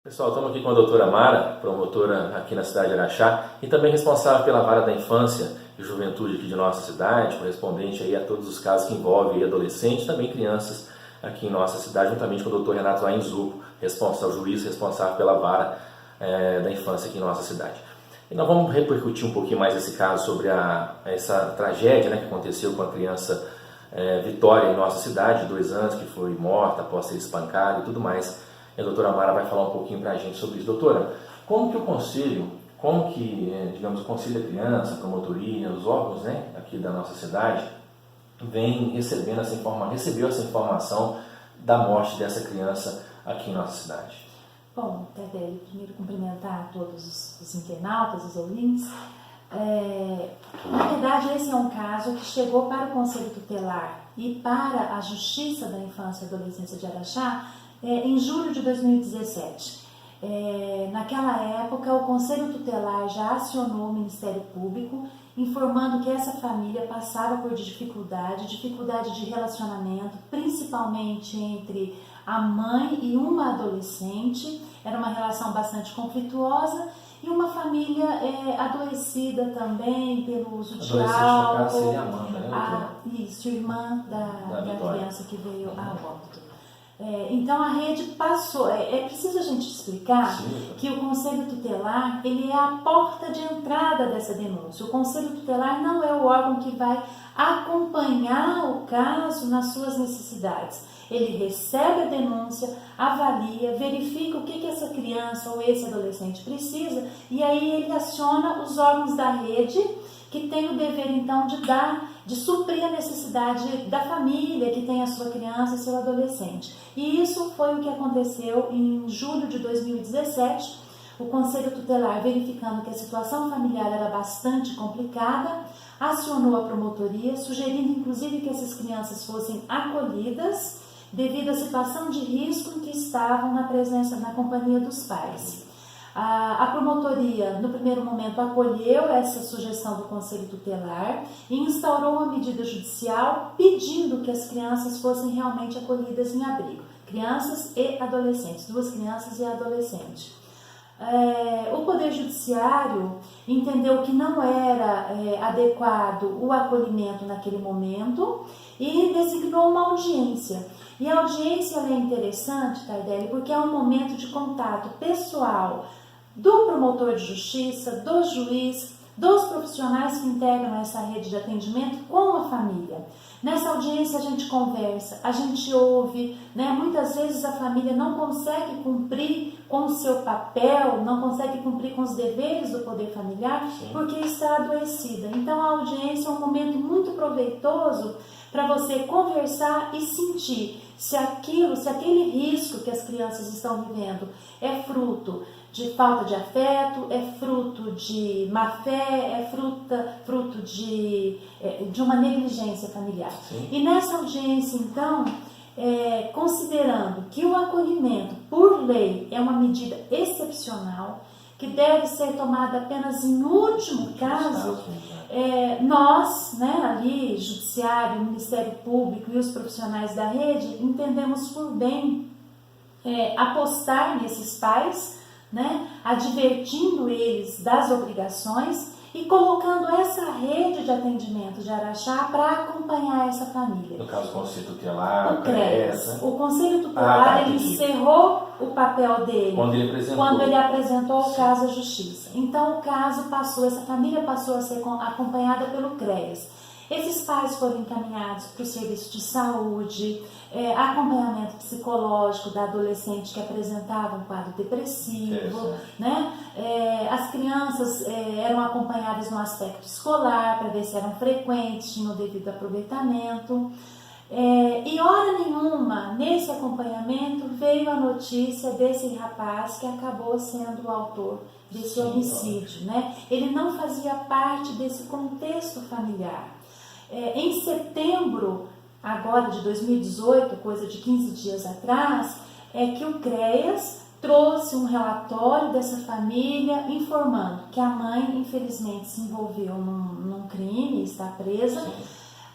Pessoal, estamos aqui com a doutora Mara, promotora aqui na cidade de Araxá e também responsável pela vara da infância e juventude aqui de nossa cidade, correspondente aí a todos os casos que envolvem adolescentes e também crianças aqui em nossa cidade, juntamente com o doutor Renato Zainzuco, juiz responsável pela vara da infância aqui em nossa cidade. E nós vamos repercutir um pouquinho mais esse caso sobre essa tragédia, né, que aconteceu com a criança Vitória em nossa cidade, de 2 anos, que foi morta após ser espancada e tudo mais. E a doutora Mara vai falar um pouquinho para a gente sobre isso. Doutora, como que o conselho, digamos, o conselho da criança, a promotoria, os órgãos, né, aqui da nossa cidade, recebeu essa informação da morte dessa criança aqui em nossa cidade? Bom, Tardelli, primeiro cumprimentar todos os internautas, os ouvintes. Na verdade, esse é um caso que chegou para o Conselho Tutelar e para a Justiça da Infância e Adolescência de Araxá em julho de 2017. Naquela época, o Conselho Tutelar já acionou o Ministério Público, informando que essa família passava por dificuldade de relacionamento, principalmente entre a mãe e uma adolescente. Era uma relação bastante conflituosa e uma família adoecida também pelo uso de álcool. Seria a Amanda, né? Isso, irmã da criança que veio a óbito. Então a rede passou, é preciso a gente explicar que o Conselho Tutelar ele é a porta de entrada dessa denúncia. O Conselho Tutelar não é o órgão que vai acompanhar o caso nas suas necessidades. Ele recebe a denúncia, avalia, verifica o que essa criança ou esse adolescente precisa e aí ele aciona os órgãos da rede que tem o dever então de suprir a necessidade da família que tem a sua criança e seu adolescente. E isso foi o que aconteceu em julho de 2017, o Conselho Tutelar, verificando que a situação familiar era bastante complicada, acionou a promotoria, sugerindo inclusive que essas crianças fossem acolhidas devido à situação de risco em que estavam na companhia dos pais. A promotoria, no primeiro momento, acolheu essa sugestão do Conselho Tutelar e instaurou uma medida judicial pedindo que as crianças fossem realmente acolhidas em abrigo. Crianças e adolescentes, 2 crianças e adolescente. O Poder Judiciário entendeu que não era adequado o acolhimento naquele momento e designou uma audiência. E a audiência é interessante, Tardelli, porque é um momento de contato pessoal do promotor de justiça, do juiz, dos profissionais que integram essa rede de atendimento com a família. Nessa audiência a gente conversa, a gente ouve, né? Muitas vezes a família não consegue cumprir com o seu papel, não consegue cumprir com os deveres do poder familiar porque está adoecida. Então a audiência é um momento muito proveitoso para você conversar e sentir se aquele risco que as crianças estão vivendo é fruto de falta de afeto, é fruto de má fé, é fruto de uma negligência familiar. Sim. E nessa audiência, então, considerando que o acolhimento, por lei, é uma medida excepcional, que deve ser tomada apenas em último caso, nós, né, ali, Judiciário, Ministério Público e os profissionais da rede, entendemos por bem apostar nesses pais, né, advertindo eles das obrigações e colocando essa rede de atendimento de Araxá para acompanhar essa família. No caso, o Conselho Tutelar, o CREAS. O Conselho Tutelar, ele encerrou o papel dele quando ele apresentou o caso à Justiça. Então, o caso essa família passou a ser acompanhada pelo CREAS. Esses pais foram encaminhados para o serviço de saúde, acompanhamento psicológico da adolescente que apresentava um quadro depressivo, né? As crianças eram acompanhadas no aspecto escolar para ver se eram frequentes, tinham o devido aproveitamento. E hora nenhuma, nesse acompanhamento, veio a notícia desse rapaz que acabou sendo o autor desse homicídio, né? Ele não fazia parte desse contexto familiar. Em setembro, agora de 2018, coisa de 15 dias atrás, que o CREAS trouxe um relatório dessa família informando que a mãe, infelizmente, se envolveu num crime e está presa. Sim.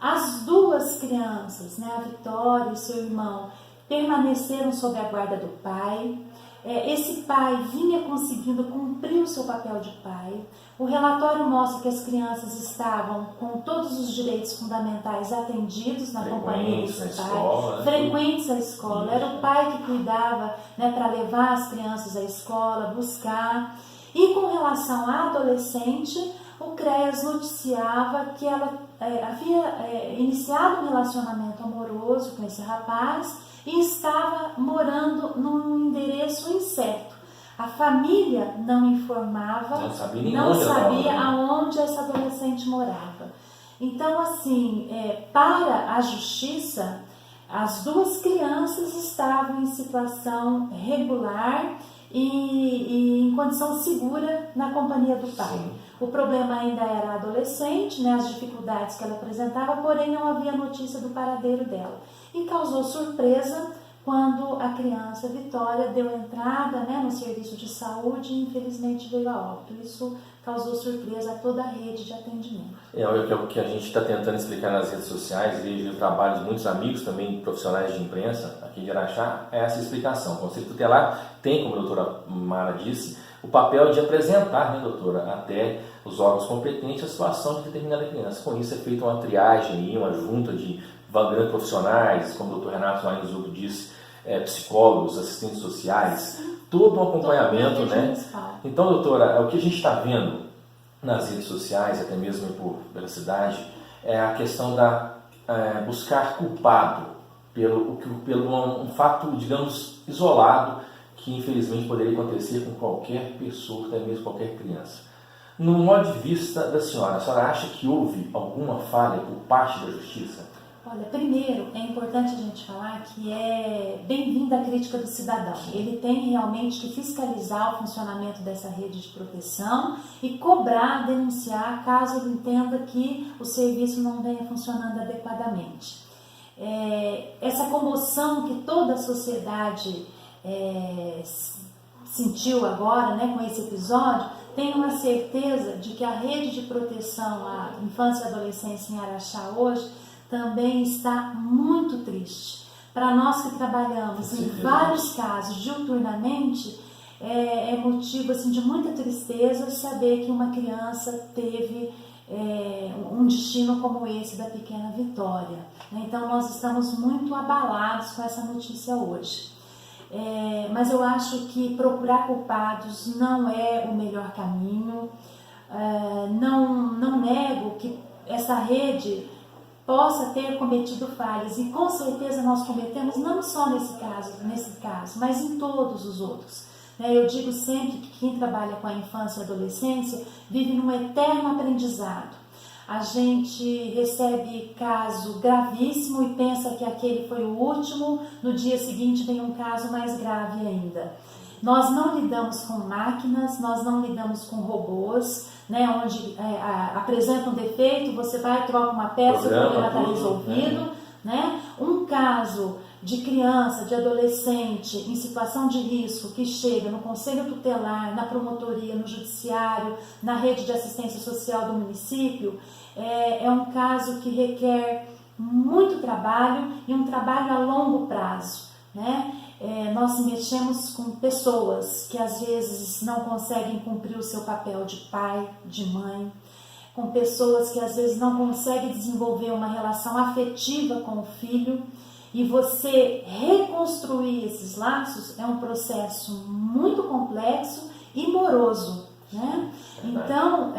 As 2 crianças, né, a Vitória e seu irmão, permaneceram sob a guarda do pai. esse pai vinha conseguindo cumprir o seu papel de pai. O relatório mostra que as crianças estavam com todos os direitos fundamentais atendidos na companhia desse pai, frequentes à escola. Era o pai que cuidava, né, para levar as crianças à escola, buscar. E com relação à adolescente, o CREAS noticiava que ela havia iniciado um relacionamento amoroso com esse rapaz e estava morando num endereço incerto. A família não informava, não sabia aonde essa adolescente morava. Então, assim, para a justiça, as duas crianças estavam em situação regular e em condição segura na companhia do pai. Sim. O problema ainda era a adolescente, né, as dificuldades que ela apresentava, porém não havia notícia do paradeiro dela. E causou surpresa quando a criança Vitória deu entrada, né, no serviço de saúde e infelizmente veio a óbito. Isso causou surpresa a toda a rede de atendimento. É o que a gente está tentando explicar nas redes sociais, vejo o trabalho de muitos amigos também, profissionais de imprensa aqui de Araxá, é essa explicação. O Conselho Tutelar tem, como a doutora Mara disse, o papel de apresentar, né, doutora, até os órgãos competentes a situação de determinada criança. Com isso é feita uma triagem, uma junta de grandes profissionais, como o doutor Renato Marinzucco disse, psicólogos, assistentes sociais, todo um acompanhamento, né? Então, doutora, o que a gente está vendo nas redes sociais, até mesmo pela cidade, é a questão da buscar culpado pelo um fato, digamos, isolado, que infelizmente poderia acontecer com qualquer pessoa, até mesmo qualquer criança. No modo de vista da senhora, a senhora acha que houve alguma falha por parte da justiça? Olha, primeiro é importante a gente falar que é bem-vinda a crítica do cidadão. Ele tem realmente que fiscalizar o funcionamento dessa rede de proteção e cobrar, denunciar, caso ele entenda que o serviço não venha funcionando adequadamente. Essa comoção que toda a sociedade sentiu agora, né, com esse episódio, tenho uma certeza de que a rede de proteção à infância e adolescência em Araxá hoje também está muito triste. Para nós que trabalhamos em vários casos diuturnamente, é motivo assim, de muita tristeza saber que uma criança teve um destino como esse da pequena Vitória. Então nós estamos muito abalados com essa notícia hoje. Mas eu acho que procurar culpados não é o melhor caminho. Não nego que essa rede possa ter cometido falhas, e com certeza nós cometemos não só nesse caso, mas em todos os outros. Eu digo sempre que quem trabalha com a infância e adolescência vive num eterno aprendizado. A gente recebe caso gravíssimo e pensa que aquele foi o último, no dia seguinte vem um caso mais grave ainda. Nós não lidamos com máquinas, nós não lidamos com robôs, né, onde apresenta um defeito, você vai, troca uma peça, o problema está resolvido. Né? Um caso de criança, de adolescente em situação de risco que chega no Conselho Tutelar, na promotoria, no judiciário, na rede de assistência social do município, é um caso que requer muito trabalho e um trabalho a longo prazo. Né? Nós mexemos com pessoas que às vezes não conseguem cumprir o seu papel de pai, de mãe, com pessoas que às vezes não conseguem desenvolver uma relação afetiva com o filho, e você reconstruir esses laços é um processo muito complexo e moroso, né? Então,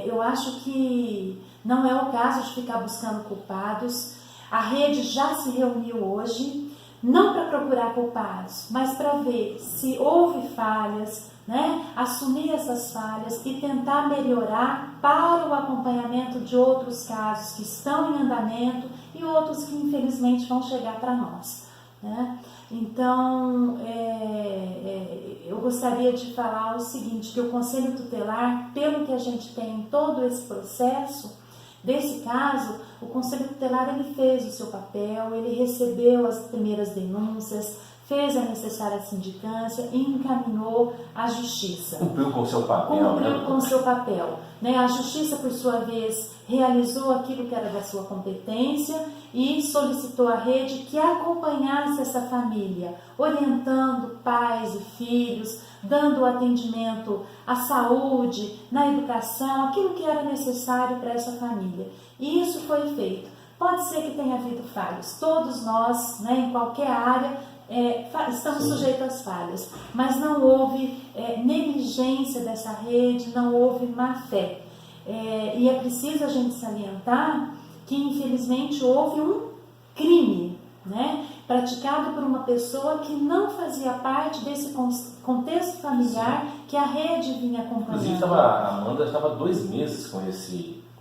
eu acho que não é o caso de ficar buscando culpados. A rede já se reuniu hoje, não para procurar culpados, mas para ver se houve falhas, né? Assumir essas falhas e tentar melhorar para o acompanhamento de outros casos que estão em andamento e outros que infelizmente vão chegar para nós. Né? Então, eu gostaria de falar o seguinte, que o Conselho Tutelar, pelo que a gente tem em todo esse processo, desse caso, o Conselho Tutelar ele fez o seu papel, ele recebeu as primeiras denúncias, fez a necessária sindicância e encaminhou à Justiça. Cumpriu com o seu papel. Cumpriu com o seu papel. A Justiça, por sua vez, realizou aquilo que era da sua competência e solicitou à rede que acompanhasse essa família, orientando pais e filhos, dando atendimento à saúde, na educação, aquilo que era necessário para essa família. E isso foi feito. Pode ser que tenha havido falhas. Todos nós, em qualquer área, estamos sujeitos às falhas, mas não houve negligência dessa rede, não houve má fé. E é preciso a gente salientar que, infelizmente, houve um crime, praticado por uma pessoa que não fazia parte desse contexto familiar que a rede vinha acompanhando. Inclusive, a Amanda estava 2 meses com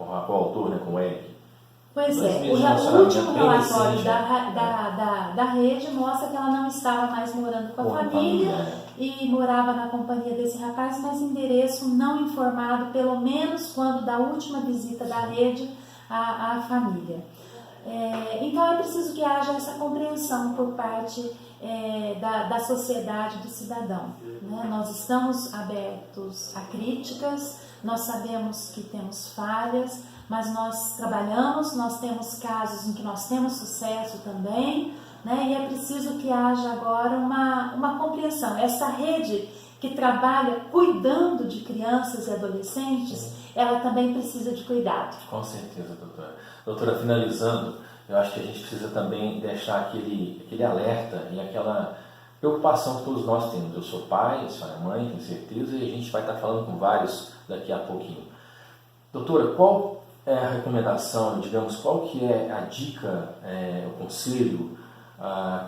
o autor, com o Eric. Pois o último relatório da rede mostra que ela não estava mais morando com a família e morava na companhia desse rapaz, mas endereço não informado, pelo menos quando da última visita da rede à família. Então é preciso que haja essa compreensão por parte da sociedade, do cidadão. Nós estamos abertos a críticas, nós sabemos que temos falhas, mas nós trabalhamos, nós temos casos em que nós temos sucesso também, e é preciso que haja agora uma compreensão. Essa rede que trabalha cuidando de crianças e adolescentes, ela também precisa de cuidado. Com certeza, doutora. Doutora, finalizando, eu acho que a gente precisa também deixar aquele alerta e aquela preocupação que todos nós temos. Eu sou pai, a senhora é mãe, tenho certeza, e a gente vai estar falando com vários daqui a pouquinho. Doutora, qual é a recomendação, qual que é a dica, o conselho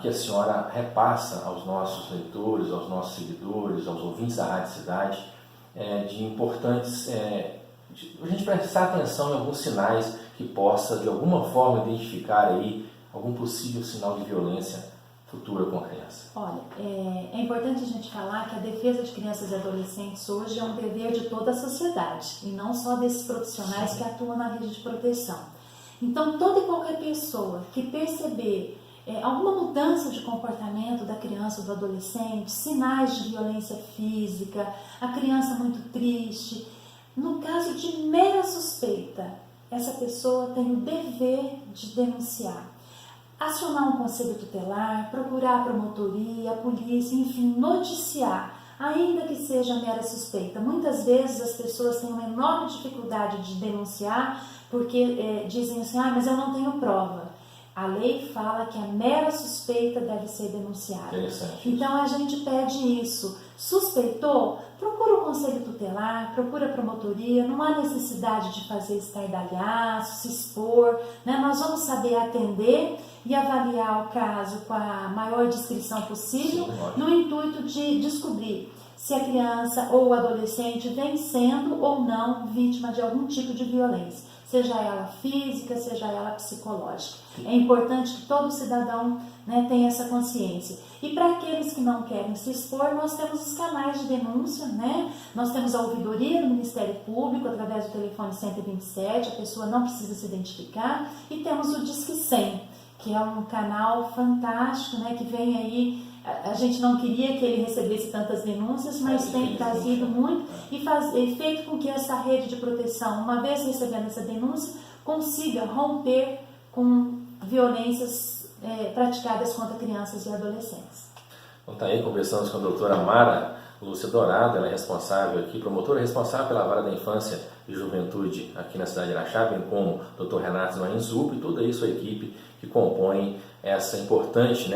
que a senhora repassa aos nossos leitores, aos nossos seguidores, aos ouvintes da Rádio Cidade, de importantes, a gente prestar atenção em alguns sinais que possa, de alguma forma, identificar aí algum possível sinal de violência futura com a criança? Olha, é importante a gente falar que a defesa de crianças e adolescentes hoje é um dever de toda a sociedade e não só desses profissionais que atuam na rede de proteção. Então, toda e qualquer pessoa que perceber alguma mudança de comportamento da criança ou do adolescente, sinais de violência física, a criança muito triste, no caso de mera suspeita, essa pessoa tem o dever de denunciar. Acionar um conselho tutelar, procurar a promotoria, a polícia, enfim, noticiar, ainda que seja mera suspeita. Muitas vezes as pessoas têm uma enorme dificuldade de denunciar porque dizem assim, mas eu não tenho prova. A lei fala que a mera suspeita deve ser denunciada. Então a gente pede isso. Suspeitou? Procura o conselho tutelar, procura a promotoria, não há necessidade de fazer estardalhaço, se expor, Nós vamos saber atender e avaliar o caso com a maior discrição possível, no intuito de descobrir se a criança ou o adolescente vem sendo ou não vítima de algum tipo de violência, seja ela física, seja ela psicológica. É importante que todo cidadão tenha essa consciência. E para aqueles que não querem se expor, nós temos os canais de denúncia, Nós temos a ouvidoria do Ministério Público, através do telefone 127, a pessoa não precisa se identificar, e temos o Disque 100, que é um canal fantástico, que vem aí. A gente não queria que ele recebesse tantas denúncias, mas tem trazido muito e feito com que essa rede de proteção, uma vez recebendo essa denúncia, consiga romper com violências praticadas contra crianças e adolescentes. Então tá aí, conversamos com a doutora Mara Lúcia Dourado, ela é responsável aqui, promotora responsável pela Vara da Infância e Juventude aqui na cidade de Araxá, bem como o Dr. Renato Zup e toda aí sua equipe que compõe esse importante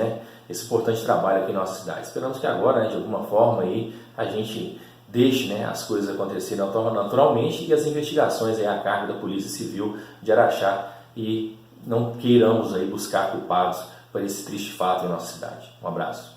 trabalho aqui em nossa cidade. Esperamos que agora, de alguma forma, aí, a gente deixe as coisas acontecerem naturalmente e as investigações aí a cargo da Polícia Civil de Araxá e não queiramos aí buscar culpados por esse triste fato em nossa cidade. Um abraço.